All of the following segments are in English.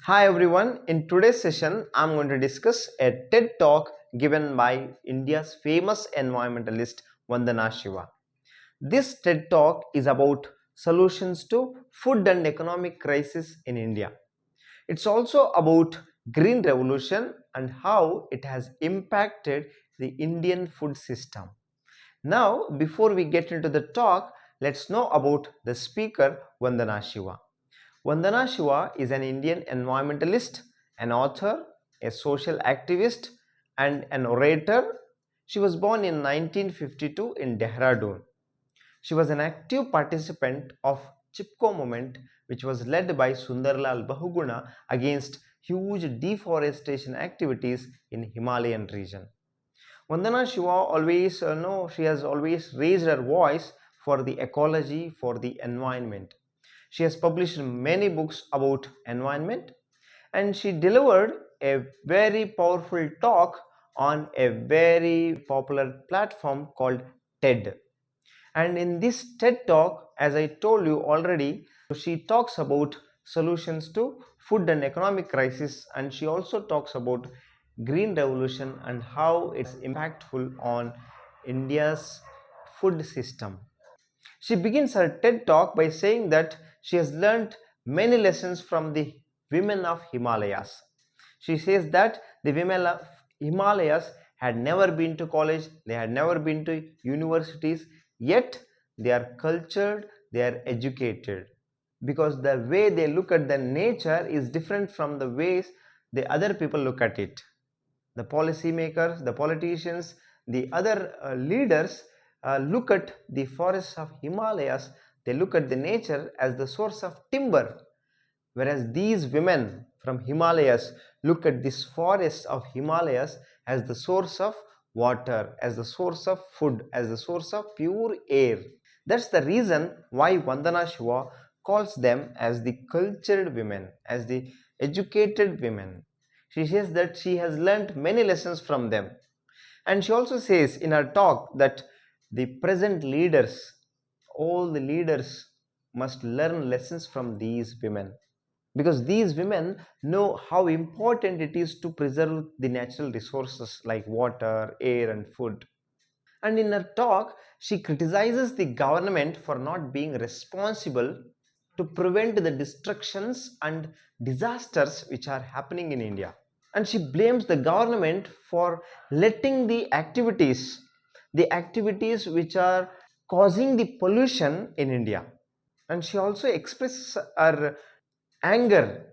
Hi everyone, in today's session I'm going to discuss a TED talk given by India's famous environmentalist Vandana Shiva. This TED talk is about solutions to food and economic crisis in India. It's also about green revolution and how it has impacted the Indian food system. Now, before we get into the talk, let's know about the speaker Vandana Shiva. Vandana Shiva is an Indian environmentalist, an author, a social activist, and an orator. She was born in 1952 in Dehradun. She was an active participant of Chipko movement, which was led by Sundarlal Bahuguna against huge deforestation activities in Himalayan region. Vandana Shiva always she has always raised her voice for the ecology, for the environment. She has published many books about environment, and she delivered a very powerful talk on a very popular platform called TED. And in this TED talk, as I told you already, she talks about solutions to food and economic crisis, and she also talks about green revolution and how it's impactful on India's food system. She begins her TED talk by saying that she has learned many lessons from the women of Himalayas. She says that the women of Himalayas had never been to college, they had never been to universities, yet they are cultured, they are educated, because the way they look at the nature is different from the ways the other people look at it. The policymakers, the politicians, the other leaders look at the forests of Himalayas, they look at the nature as the source of timber, whereas these women from Himalayas look at this forest of Himalayas as the source of water, as the source of food, as the source of pure air. That's the reason why Vandana Shiva calls them as the cultured women, as the educated women. She says that she has learnt many lessons from them. And she also says in her talk that the present leaders, all the leaders, must learn lessons from these women, because these women know how important it is to preserve the natural resources like water, air, and food. And in her talk, she criticizes the government for not being responsible to prevent the destructions and disasters which are happening in India. And she blames the government for letting the activities which are causing the pollution in India. And she also expresses her anger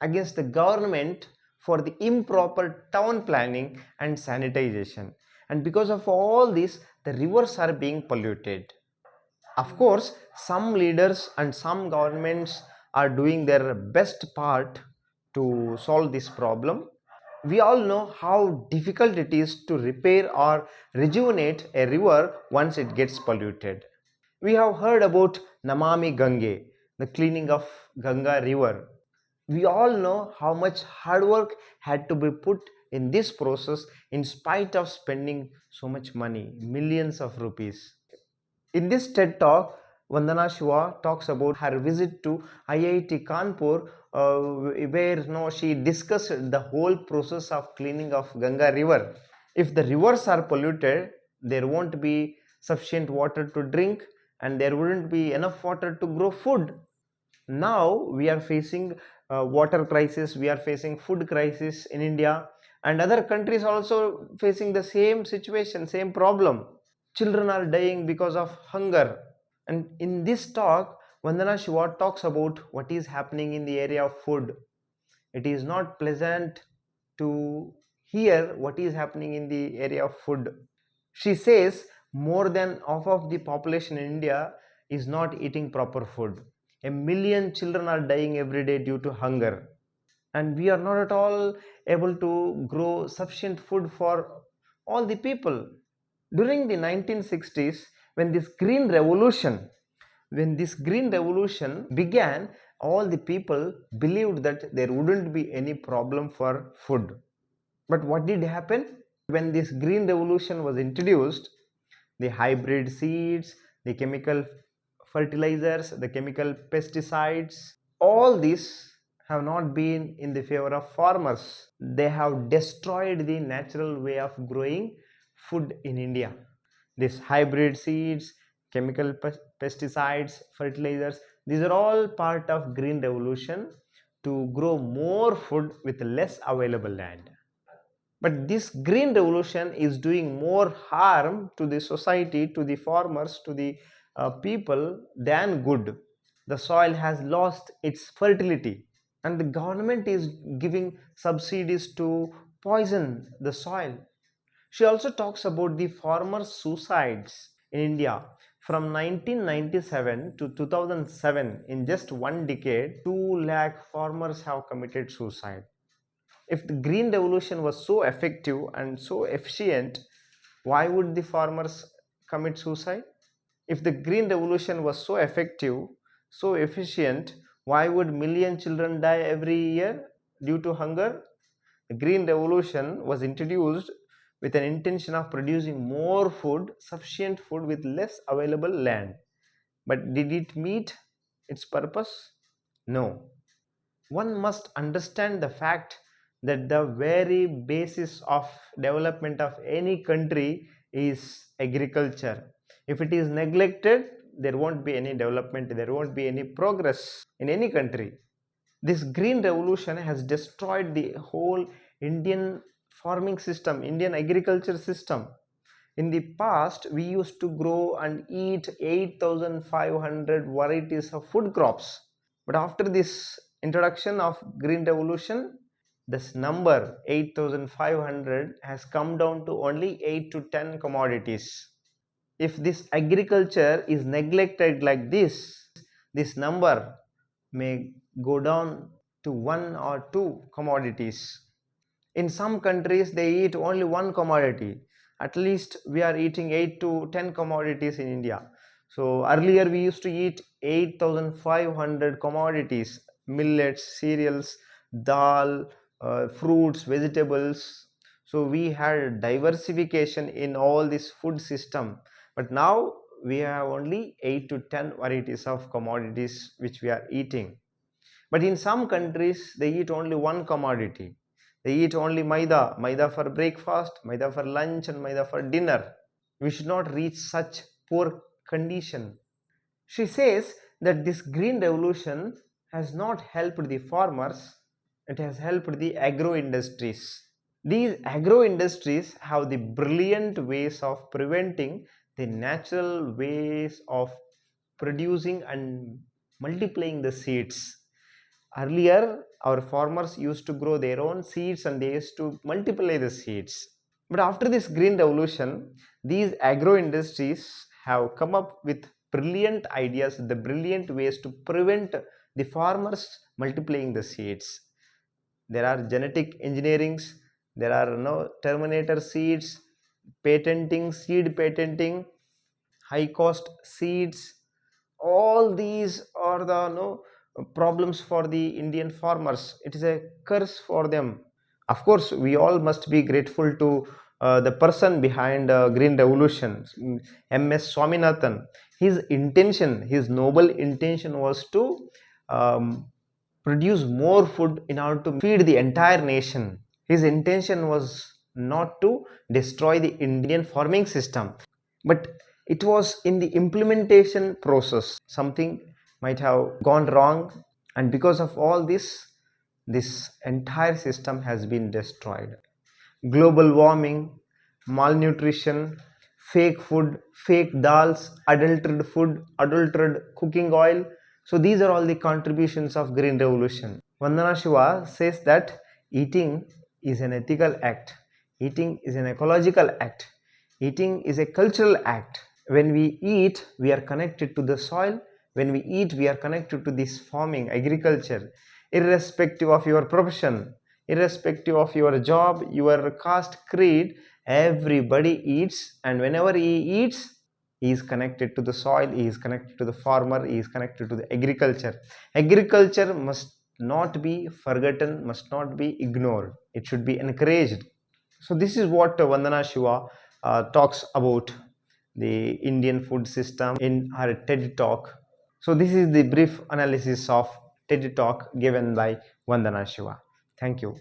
against the government for the improper town planning and sanitization, and because of all this the rivers are being polluted. Of course, some leaders and some governments are doing their best part to solve this problem. We all know how difficult it is to repair or rejuvenate a river once it gets polluted. We have heard about Namami Gange, the cleaning of Ganga river. We all know how much hard work had to be put in this process in spite of spending so much money, millions of rupees. In this TED talk, Vandana Shiva talks about her visit to IIT Kanpur, where she discussed the whole process of cleaning of Ganga river. If the rivers are polluted, there won't be sufficient water to drink, and there wouldn't be enough water to grow food. Now we are facing water crisis, we are facing food crisis in India, and other countries also facing the same situation, same problem. Children are dying because of hunger. And in this talk, Vandana Shiva talks about what is happening in the area of food. It is not pleasant to hear what is happening in the area of food. She says more than half of the population in India is not eating proper food. A million children are dying every day due to hunger. And we are not at all able to grow sufficient food for all the people. During the 1960s, when this green revolution began, all the people believed that there wouldn't be any problem for food. But what did happen? When this green revolution was introduced, the hybrid seeds, the chemical fertilizers, the chemical pesticides, all this have not been in the favor of farmers. They have destroyed the natural way of growing food in India. These hybrid seeds, chemical pesticides, fertilizers, these are all part of green revolution to grow more food with less available land. But this green revolution is doing more harm to the society, to the farmers, to the people than good. The soil has lost its fertility, and the government is giving subsidies to poison the soil. She also talks about the farmer suicides in India. From 1997 to 2007, in just one decade, 2 lakh farmers have committed suicide. If the green revolution was so effective and so efficient, why would the farmers commit suicide? If the green revolution was so effective, so efficient, why would million children die every year due to hunger? The green revolution was introduced with an intention of producing more food, sufficient food with less available land. But did it meet its purpose? No. One must understand the fact that the very basis of development of any country is agriculture. If it is neglected, there won't be any development, there won't be any progress in any country. This green revolution has destroyed the whole Indian farming system, Indian agriculture system. In the past, we used to grow and eat 8,500 varieties of food crops. But after this introduction of green revolution, this number 8,500 has come down to only 8 to 10 commodities. If this agriculture is neglected like this number may go down to 1 or 2 commodities. In some countries, they eat only one commodity. At least we are eating 8 to 10 commodities in India. So earlier we used to eat 8,500 commodities: millets, cereals, dal, fruits, vegetables. So we had diversification in all this food system. But now we have only 8 to 10 varieties of commodities which we are eating. But in some countries, they eat only one commodity. They eat only maida for breakfast, maida for lunch, and maida for dinner. We should not reach such poor condition. She says that this green revolution has not helped the farmers, it has helped the agro-industries. These agro-industries have the brilliant ways of preventing the natural ways of producing and multiplying the seeds. Earlier, our farmers used to grow their own seeds and they used to multiply the seeds. But after this green revolution, these agro industries have come up with brilliant ideas, the brilliant ways to prevent the farmers multiplying the seeds. There are genetic engineerings, there are no terminator seeds, patenting, seed patenting, high cost seeds. All these are the problems for the Indian farmers. It is a curse for them. Of course, we all must be grateful to the person behind green revolution, MS Swaminathan. His intention, his noble intention was to produce more food in order to feed the entire nation. His intention was not to destroy the Indian farming system, but it was in the implementation process something might have gone wrong, and because of all this entire system has been destroyed. Global warming, malnutrition, fake food, fake dals, adulterated food, adulterated cooking oil. So these are all the contributions of green revolution. Vandana Shiva says that eating is an ethical act, eating is an ecological act, eating is a cultural act. When we eat, we are connected to the soil. When we eat, we are connected to this farming, agriculture, irrespective of your profession, irrespective of your job, your caste, creed. Everybody eats, and whenever he eats, he is connected to the soil, he is connected to the farmer, he is connected to the agriculture. Agriculture must not be forgotten, must not be ignored. It should be encouraged. So this is what Vandana Shiva talks about the Indian food system in her TED talk. So this is the brief analysis of TED Talk given by Vandana Shiva. Thank you.